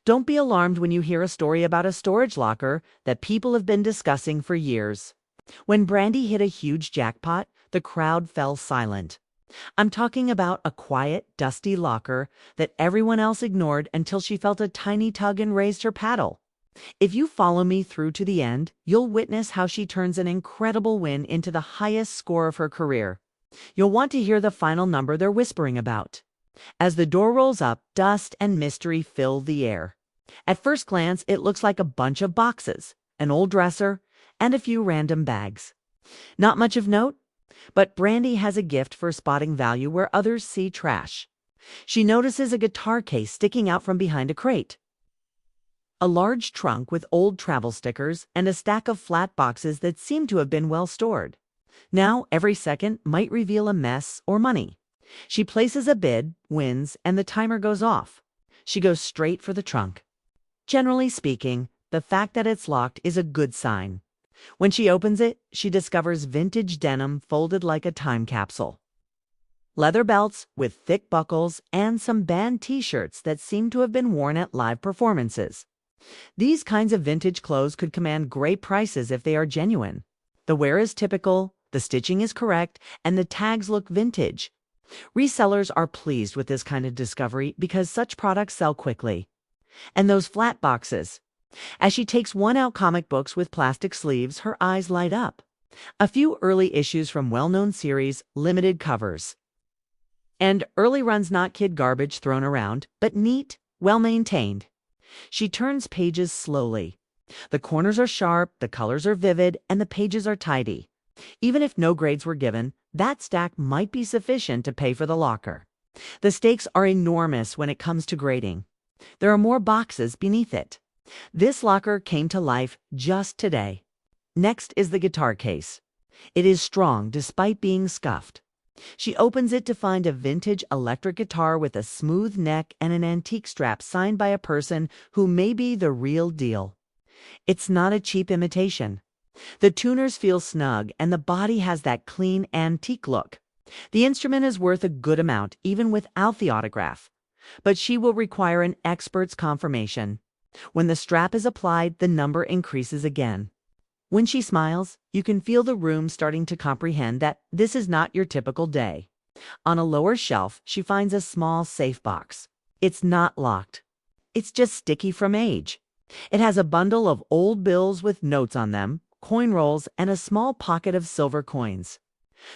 Don't be alarmed when you hear a story about a storage locker that people have been discussing for years. When Brandi hit a huge jackpot, the crowd fell silent. I'm talking about a quiet, dusty locker that everyone else ignored until she felt a tiny tug and raised her paddle. If you follow me through to the end, you'll witness how she turns an incredible win into the highest score of her career. You'll want to hear the final number they're whispering about. As the door rolls up, dust and mystery fill the air. At first glance, it looks like a bunch of boxes, an old dresser, and a few random bags. Not much of note, but Brandi has a gift for spotting value where others see trash. She notices a guitar case sticking out from behind a crate, a large trunk with old travel stickers, and a stack of flat boxes that seem to have been well stored. Now, every second might reveal a mess or money. She places a bid, wins, and the timer goes off. She goes straight for the trunk. Generally speaking, the fact that it's locked is a good sign. When she opens it, she discovers vintage denim folded like a time capsule, leather belts with thick buckles, and some band t-shirts that seem to have been worn at live performances. These kinds of vintage clothes could command great prices if they are genuine. The wear is typical, the stitching is correct, and the tags look vintage. Resellers are pleased with this kind of discovery because such products sell quickly. And those flat boxes. As she takes one out, comic books with plastic sleeves, her eyes light up. A few early issues from well-known series, limited covers. And early runs, not kid garbage thrown around, but neat, well-maintained. She turns pages slowly. The corners are sharp, the colors are vivid, and the pages are tidy. Even if no grades were given, that stack might be sufficient to pay for the locker. The stakes are enormous when it comes to grading. There are more boxes beneath it. This locker came to life just today. Next is the guitar case. It is strong despite being scuffed. She opens it to find a vintage electric guitar with a smooth neck and an antique strap signed by a person who may be the real deal. It's not a cheap imitation. The tuners feel snug and the body has that clean, antique look. The instrument is worth a good amount even without the autograph. But she will require an expert's confirmation. When the strap is applied, the number increases again. When she smiles, you can feel the room starting to comprehend that this is not your typical day. On a lower shelf, she finds a small safe box. It's not locked. It's just sticky from age. It has a bundle of old bills with notes on them, coin rolls, and a small pocket of silver coins.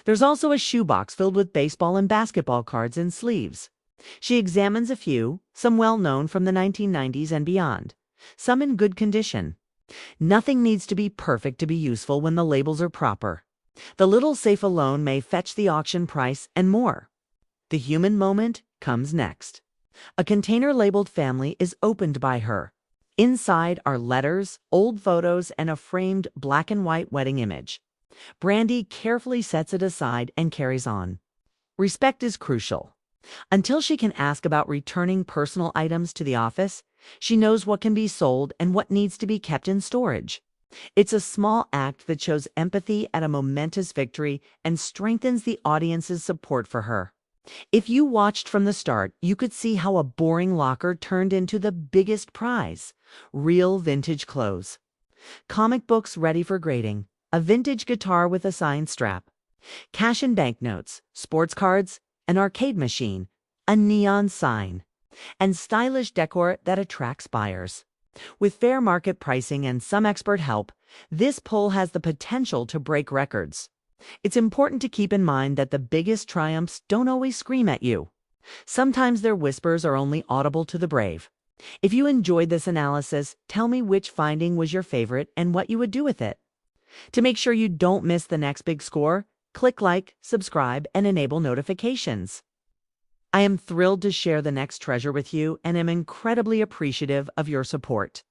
There's also a shoebox filled with baseball and basketball cards and sleeves. She examines a few, some well-known from the 1990s and beyond, some in good condition. Nothing needs to be perfect to be useful when the labels are proper. The little safe alone may fetch the auction price and more. The human moment comes next. A container labeled family is opened by her. Inside are letters, old photos, and a framed black and white wedding image. Brandi carefully sets it aside and carries on. Respect is crucial. Until she can ask about returning personal items to the office, she knows what can be sold and what needs to be kept in storage. It's a small act that shows empathy at a momentous victory and strengthens the audience's support for her. If you watched from the start, you could see how a boring locker turned into the biggest prize: real vintage clothes, comic books ready for grading, a vintage guitar with a signed strap, cash and banknotes, sports cards, an arcade machine, a neon sign, and stylish decor that attracts buyers. With fair market pricing and some expert help, this pull has the potential to break records. It's important to keep in mind that the biggest triumphs don't always scream at you. Sometimes their whispers are only audible to the brave. If you enjoyed this analysis, tell me which finding was your favorite and what you would do with it. To make sure you don't miss the next big score, click like, subscribe, and enable notifications. I am thrilled to share the next treasure with you and am incredibly appreciative of your support.